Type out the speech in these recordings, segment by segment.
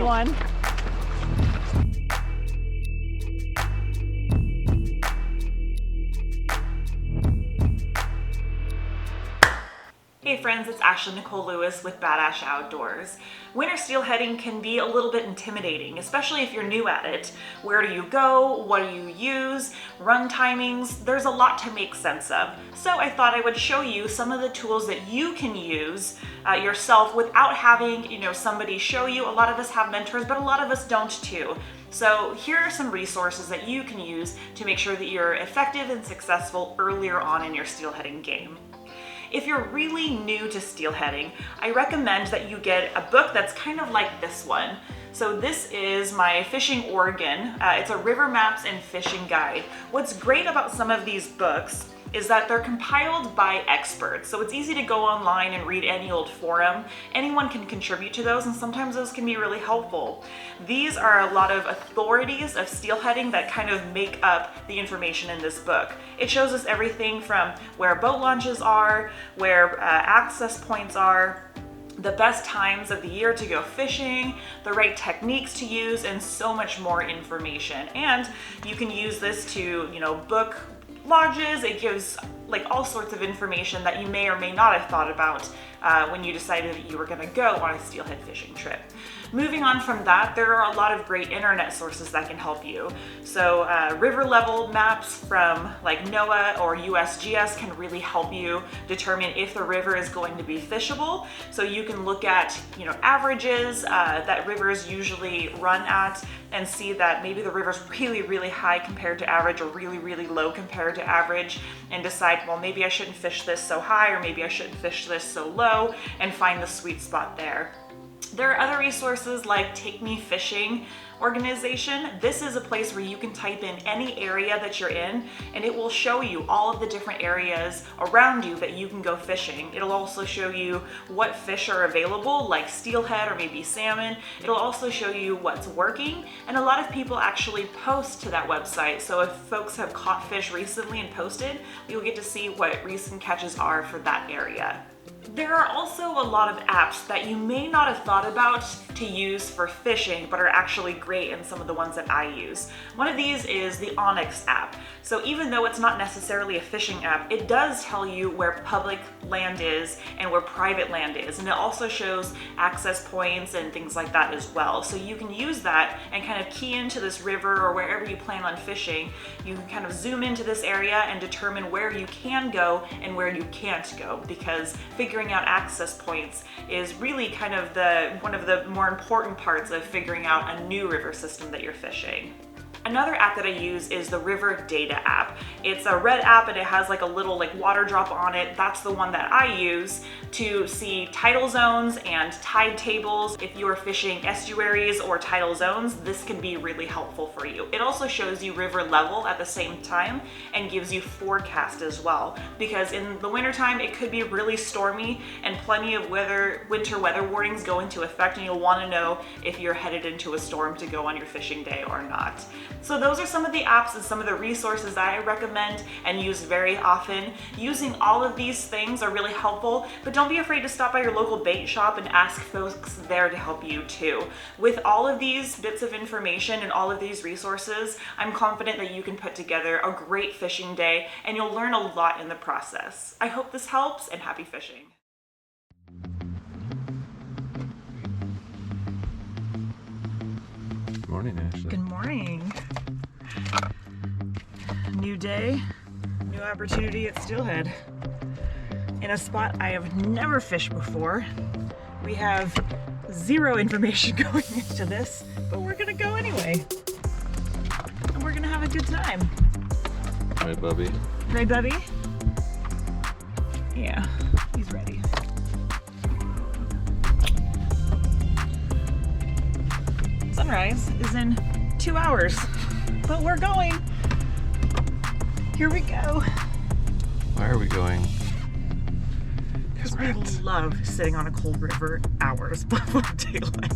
one. Hey friends, it's Ashley Nicole Lewis with Badass Outdoors. Winter steelheading can be a little bit intimidating, especially if you're new at it. Where do you go? What do you use? Run timings? There's a lot to make sense of. So I thought I would show you some of the tools that you can use yourself without having somebody show you. A lot of us have mentors, but a lot of us don't too. So here are some resources that you can use to make sure that you're effective and successful earlier on in your steelheading game. If you're really new to steelheading, I recommend that you get a book that's kind of like this one. So this is my Fishing Oregon. It's a river maps and fishing guide. What's great about some of these books is that they're compiled by experts. So it's easy to go online and read any old forum. Anyone can contribute to those, and sometimes those can be really helpful. These are a lot of authorities of steelheading that kind of make up the information in this book. It shows us everything from where boat launches are, where access points are, the best times of the year to go fishing, the right techniques to use, and so much more information. And you can use this to, book lodges. It gives all sorts of information that you may or may not have thought about when you decided that you were going to go on a steelhead fishing trip. Moving on from that, there are a lot of great internet sources that can help you. So river level maps from NOAA or USGS can really help you determine if the river is going to be fishable. So you can look at averages that rivers usually run at and see that maybe the river's really, really high compared to average or really, really low compared to average, and decide, well, maybe I shouldn't fish this so high or maybe I shouldn't fish this so low, and find the sweet spot there. There are other resources like Take Me Fishing organization. This is a place where you can type in any area that you're in, and it will show you all of the different areas around you that you can go fishing. It'll also show you what fish are available, like steelhead or maybe salmon. It'll also show you what's working, and a lot of people actually post to that website. So if folks have caught fish recently and posted, you'll get to see what recent catches are for that area. There are also a lot of apps that you may not have thought about to use for fishing, but are actually great, and some of the ones that I use. One of these is the Onyx app. So even though it's not necessarily a fishing app, it does tell you where public land is and where private land is. And it also shows access points and things like that as well. So you can use that and kind of key into this river or wherever you plan on fishing. You can kind of zoom into this area and determine where you can go and where you can't go, because figuring out access points is really kind of one of the more important parts of figuring out a new river system that you're fishing. Another app that I use is the River Data app. It's a red app and it has a little water drop on it. That's the one that I use to see tidal zones and tide tables. If you are fishing estuaries or tidal zones, this can be really helpful for you. It also shows you river level at the same time and gives you forecast as well, because in the wintertime it could be really stormy and plenty of winter weather warnings go into effect, and you'll want to know if you're headed into a storm to go on your fishing day or not. So those are some of the apps and some of the resources that I recommend and use very often. Using all of these things are really helpful, but don't be afraid to stop by your local bait shop and ask folks there to help you too. With all of these bits of information and all of these resources, I'm confident that you can put together a great fishing day, and you'll learn a lot in the process. I hope this helps, and happy fishing. Good morning, Ashley. Good morning. New day, new opportunity at Steelhead. In a spot I have never fished before. We have zero information going into this, but we're gonna go anyway. And we're gonna have a good time. Right, Bubby? Right, Bubby? Yeah, he's ready. Sunrise is in 2 hours, but we're going. Here we go. Why are we going? Because we love sitting on a cold river hours before daylight.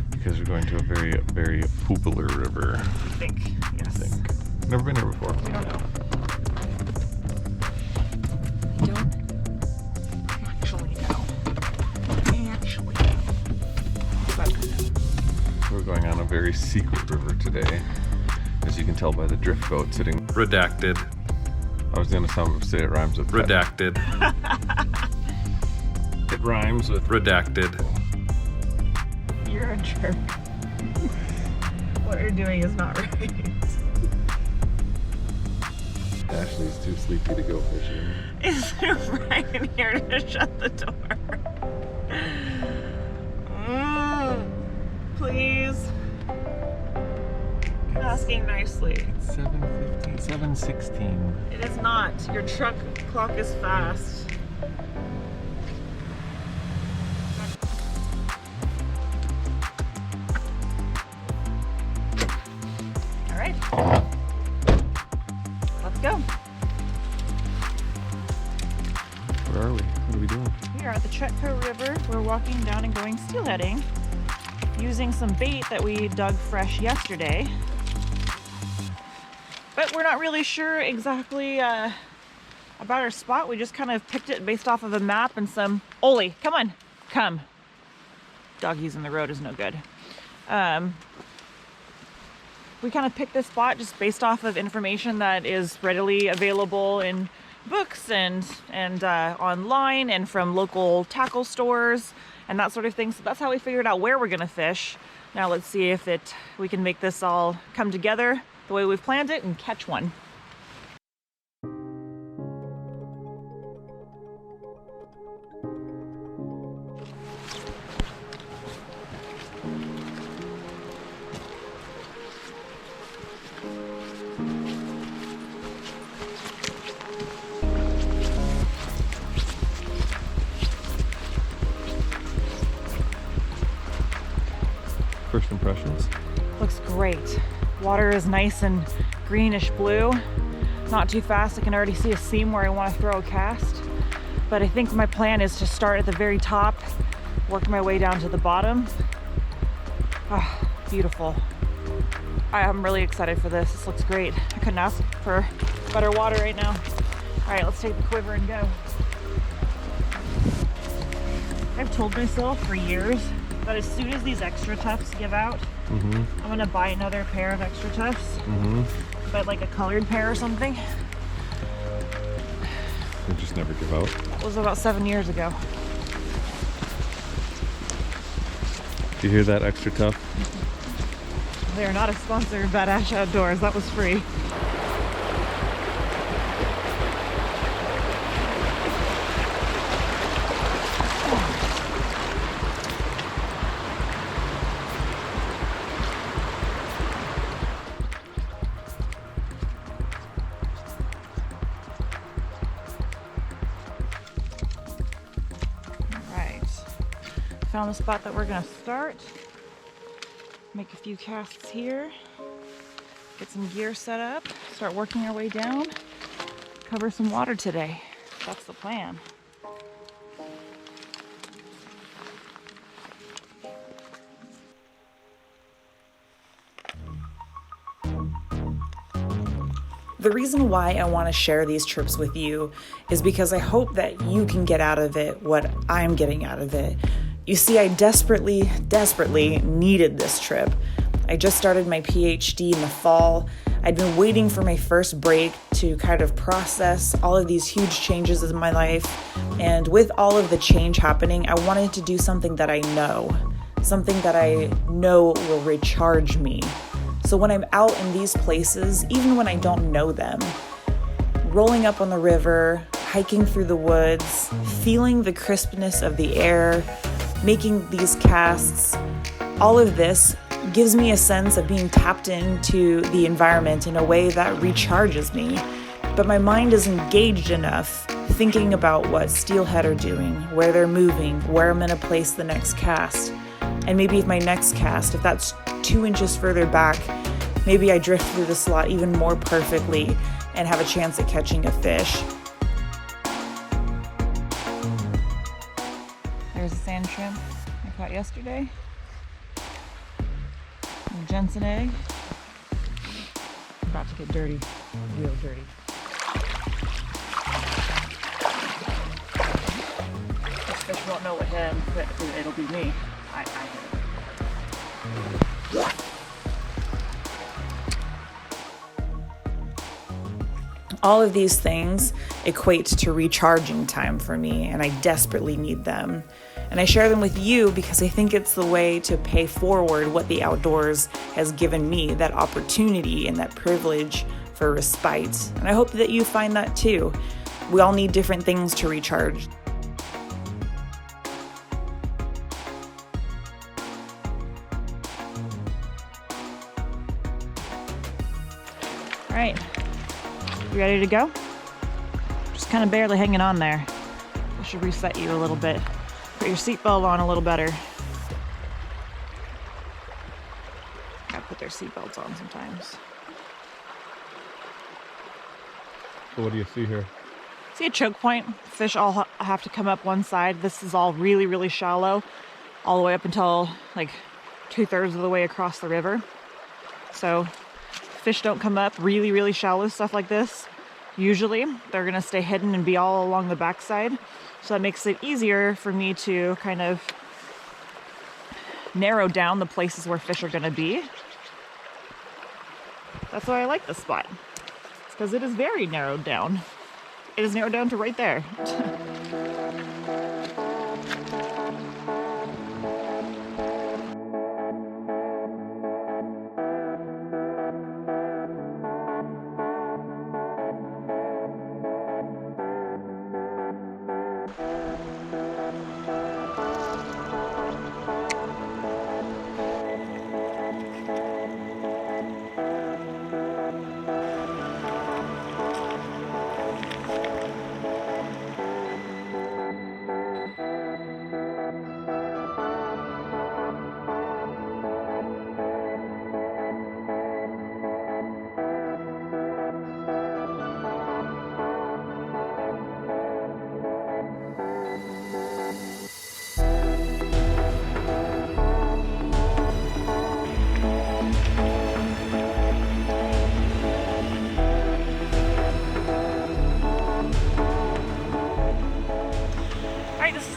Because we're going to a very, very popular river. I think, yes. I think. Never been here before. We don't know. Actually know. But we know. very secret river today, as you can tell by the drift boat sitting. Redacted. I was gonna say it rhymes with Redacted. It rhymes with Redacted. You're a jerk. What you're doing is not right. Ashley's too sleepy to go fishing. Is Ryan here to shut the door? Please. Asking nicely. It's 7:15, 7:16. It is not. Your truck clock is fast. All right. Let's go. Where are we? What are we doing? We are at the Chetco River. We're walking down and going steelheading using some bait that we dug fresh yesterday. But we're not really sure exactly about our spot. We just kind of picked it based off of a map and some... Oli, come on, come. Doggies in the road is no good. We kind of picked this spot just based off of information that is readily available in books and online and from local tackle stores and that sort of thing. So that's how we figured out where we're gonna fish. Now let's see if we can make this all come together the way we've planned it and catch one. First impressions? Looks great. Water is nice and greenish blue. Not too fast. I can already see a seam where I want to throw a cast. But I think my plan is to start at the very top, work my way down to the bottom. Ah, beautiful. I'm really excited for this. This looks great. I couldn't ask for better water right now. All right, let's take the quiver and go. I've told myself for years that as soon as these extra tufts give out, I'm gonna buy another pair of extra tufts, but like a colored pair or something. They just never give out. That was about 7 years ago. Do you hear that, extra tough? They are not a sponsor of Badass Outdoors. That was free. Found the spot that we're gonna start. Make a few casts here. Get some gear set up. Start working our way down. Cover some water today. That's the plan. The reason why I want to share these trips with you is because I hope that you can get out of it what I'm getting out of it. You see, I desperately needed this trip. I just started my PhD in the fall. I'd been waiting for my first break to kind of process all of these huge changes in my life. And with all of the change happening, I wanted to do something that I know will recharge me. So when I'm out in these places, even when I don't know them, rolling up on the river, hiking through the woods, feeling the crispness of the air, making these casts, all of this gives me a sense of being tapped into the environment in a way that recharges me. But my mind is engaged enough thinking about what steelhead are doing, where they're moving, where I'm gonna place the next cast. And maybe if my next cast, if that's 2 inches further back, maybe I drift through the slot even more perfectly and have a chance at catching a fish. There's a sand shrimp I caught yesterday. And a Jensen egg. I'm about to get dirty, real dirty. This fish won't know what him, but it'll be me. I hit it. All of these things equate to recharging time for me, and I desperately need them. And I share them with you because I think it's the way to pay forward what the outdoors has given me, that opportunity and that privilege for respite. And I hope that you find that too. We all need different things to recharge. All right, you ready to go? Just kind of barely hanging on there. I should reset you a little bit. Put your seatbelt on a little better. Gotta put their seatbelts on sometimes. So what do you see here? See a choke point? Fish all have to come up one side. This is all really, really shallow, all the way up until like 2/3 of the way across the river. So fish don't come up really, really shallow stuff like this. Usually they're gonna stay hidden and be all along the backside. So that makes it easier for me to kind of narrow down the places where fish are gonna be. That's why I like this spot. It's because it is very narrowed down. It is narrowed down to right there.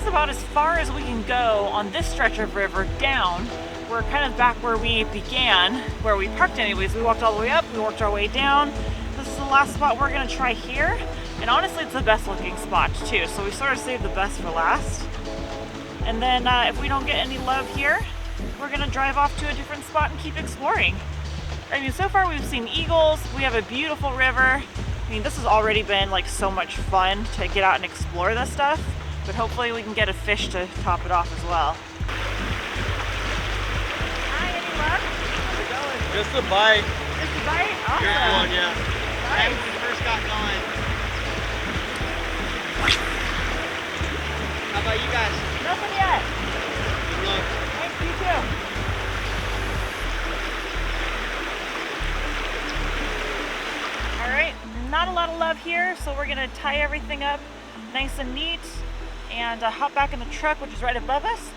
About as far as we can go on this stretch of river down. We're kind of back where we began, where we parked anyways. We walked all the way up, we worked our way down. This is the last spot we're gonna try here. And honestly, it's the best looking spot too. So we sort of saved the best for last. And then if we don't get any love here, we're gonna drive off to a different spot and keep exploring. I mean, so far we've seen eagles, we have a beautiful river. I mean, this has already been like so much fun to get out and explore this stuff. But hopefully we can get a fish to top it off as well. Hi, any luck? How's it going? Just a bite. Just a bite? Awesome. Here's one, yeah. Nice. When we first got going. How about you guys? Nothing yet. Good luck. Thanks, you too. All right, not a lot of love here, so we're gonna tie everything up nice and neat and hop back in the truck, which is right above us,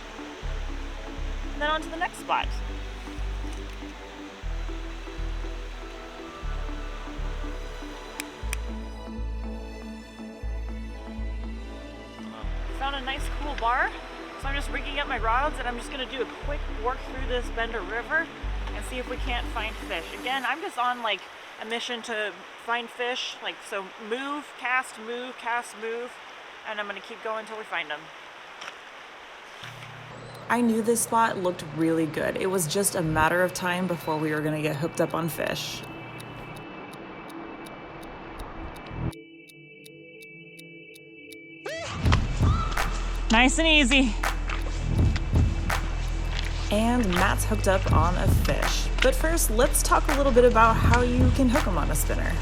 and then on to the next spot. Found a nice cool bar, so I'm just rigging up my rods and I'm just gonna do a quick work through this Bender River and see if we can't find fish. Again, I'm just on like a mission to find fish, like so move, cast, move, and I'm gonna keep going until we find them. I knew this spot looked really good. It was just a matter of time before we were gonna get hooked up on fish. Nice and easy. And Matt's hooked up on a fish. But first, let's talk a little bit about how you can hook them on a spinner.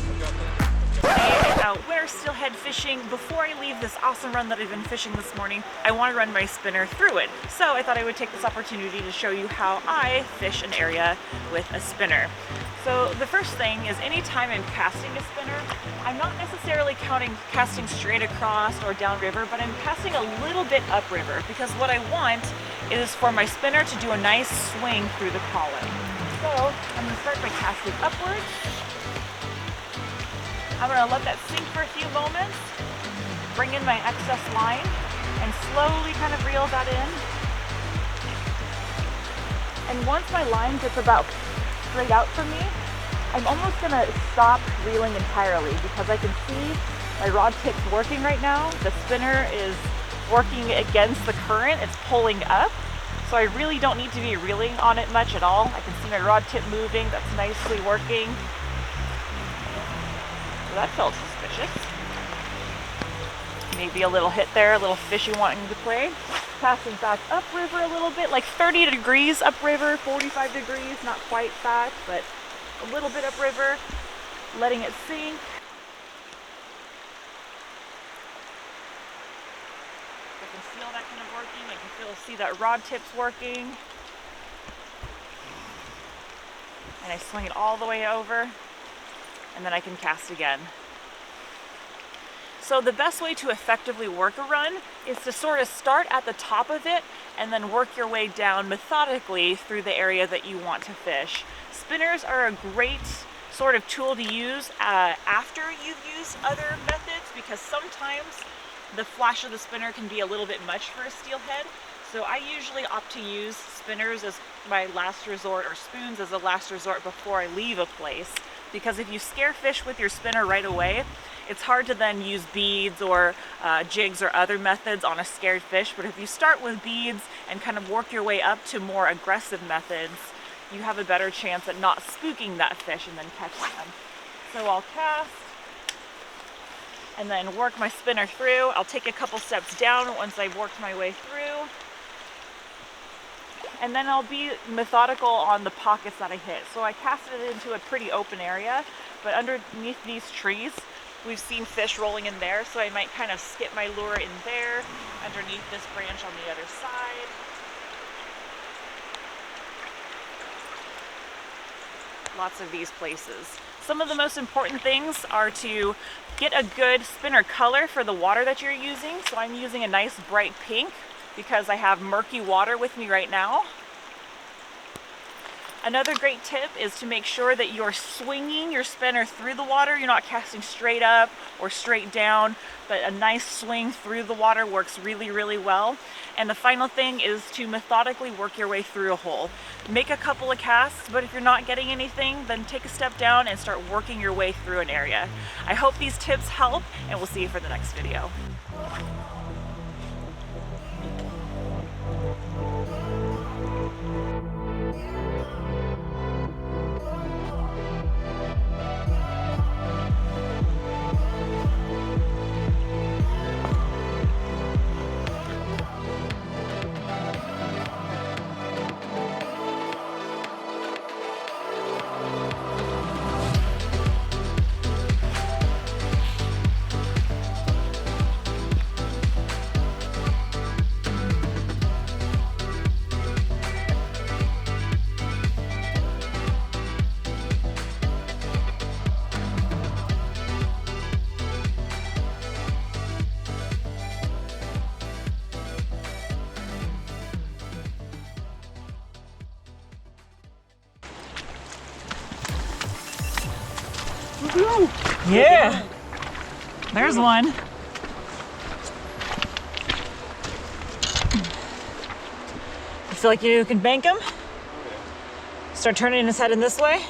Winter steelhead fishing. Before I leave this awesome run that I've been fishing this morning, I want to run my spinner through it. So I thought I would take this opportunity to show you how I fish an area with a spinner. So the first thing is anytime I'm casting a spinner, I'm not necessarily casting straight across or downriver, but I'm casting a little bit upriver because what I want is for my spinner to do a nice swing through the column. So I'm going to start by casting upwards. I'm going to let that sink for a few moments, bring in my excess line, and slowly kind of reel that in. And once my line gets about straight out from me, I'm almost gonna stop reeling entirely because I can see my rod tip's working right now. The spinner is working against the current, it's pulling up. So I really don't need to be reeling on it much at all. I can see my rod tip moving, that's nicely working. So that felt suspicious. Maybe a little hit there, a little fishy wanting to play. Passing back upriver a little bit, like 30 degrees upriver, 45 degrees, not quite that, but a little bit upriver, letting it sink. I can feel that kind of working. I can see that rod tip's working. And I swing it all the way over, and then I can cast again. So the best way to effectively work a run is to sort of start at the top of it and then work your way down methodically through the area that you want to fish. Spinners are a great sort of tool to use after you've used other methods, because sometimes the flash of the spinner can be a little bit much for a steelhead. So I usually opt to use spinners as my last resort, or spoons as a last resort before I leave a place. Because if you scare fish with your spinner right away, it's hard to then use beads or jigs or other methods on a scared fish. But if you start with beads and kind of work your way up to more aggressive methods, you have a better chance at not spooking that fish and then catching them. So I'll cast and then work my spinner through. I'll take a couple steps down once I've worked my way through. And then I'll be methodical on the pockets that I hit. So I casted it into a pretty open area, but underneath these trees, we've seen fish rolling in there, so I might kind of skip my lure in there, underneath this branch on the other side. Lots of these places. Some of the most important things are to get a good spinner color for the water that you're using. So I'm using a nice bright pink because I have murky water with me right now. Another great tip is to make sure that you're swinging your spinner through the water. You're not casting straight up or straight down, but a nice swing through the water works really, really well. And the final thing is to methodically work your way through a hole. Make a couple of casts, but if you're not getting anything, then take a step down and start working your way through an area. I hope these tips help, and we'll see you for the next video. Yeah, there's one. You feel like you can bank him? Start turning his head in this way.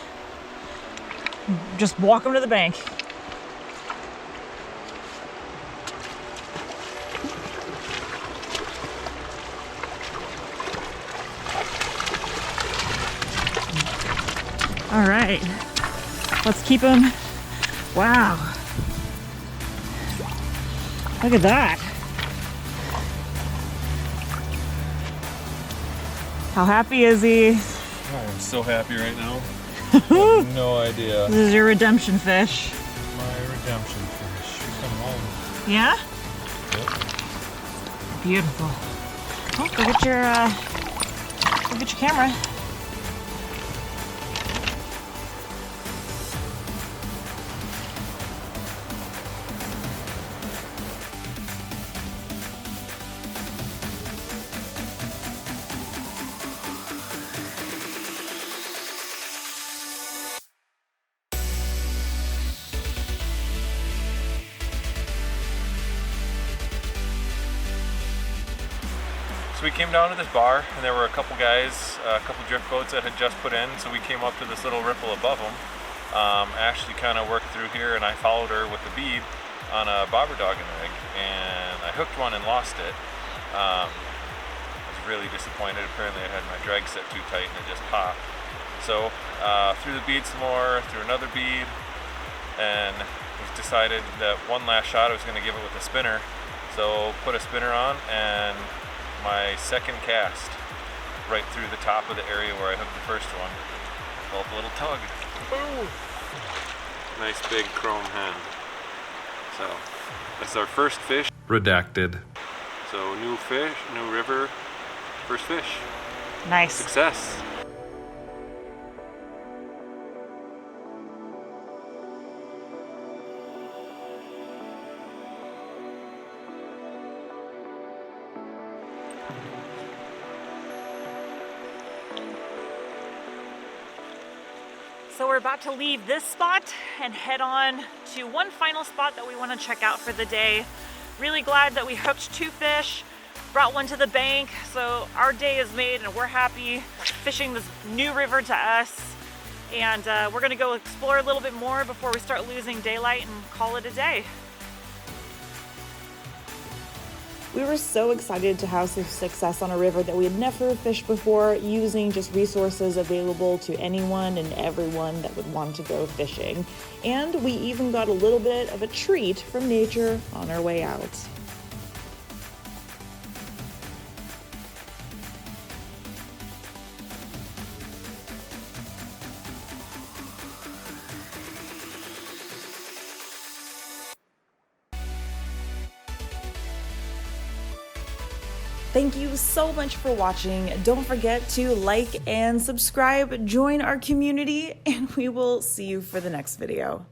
Just walk him to the bank. All right, let's keep him. Wow. Look at that. How happy is he? I am so happy right now. I have no idea. This is your redemption fish. My redemption fish. She's coming home. Yeah? Yep. Beautiful. Oh, go get your camera. So we came down to this bar, and there were a couple guys, a couple drift boats that had just put in, so we came up to this little ripple above them, Ashley kind of worked through here, and I followed her with the bead on a bobber dog and rig, and I hooked one and lost it. I was really disappointed. Apparently I had my drag set too tight and it just popped. So threw the bead some more, threw another bead, and decided that one last shot I was going to give it with a spinner. So put a spinner on, and my second cast right through the top of the area where I hooked the first one. Felt a little tug. Boom! Nice big chrome hen. So that's our first fish. Redacted. So new fish, new river, first fish. Nice. Success. So we're about to leave this spot and head on to one final spot that we want to check out for the day. Really glad that we hooked 2 fish, brought one to the bank, so our day is made and we're happy fishing this new river to us. And we're gonna go explore a little bit more before we start losing daylight and call it a day. We were so excited to have some success on a river that we had never fished before, using just resources available to anyone and everyone that would want to go fishing. And we even got a little bit of a treat from nature on our way out. Thank you so much for watching. Don't forget to like and subscribe, join our community, and we will see you for the next video.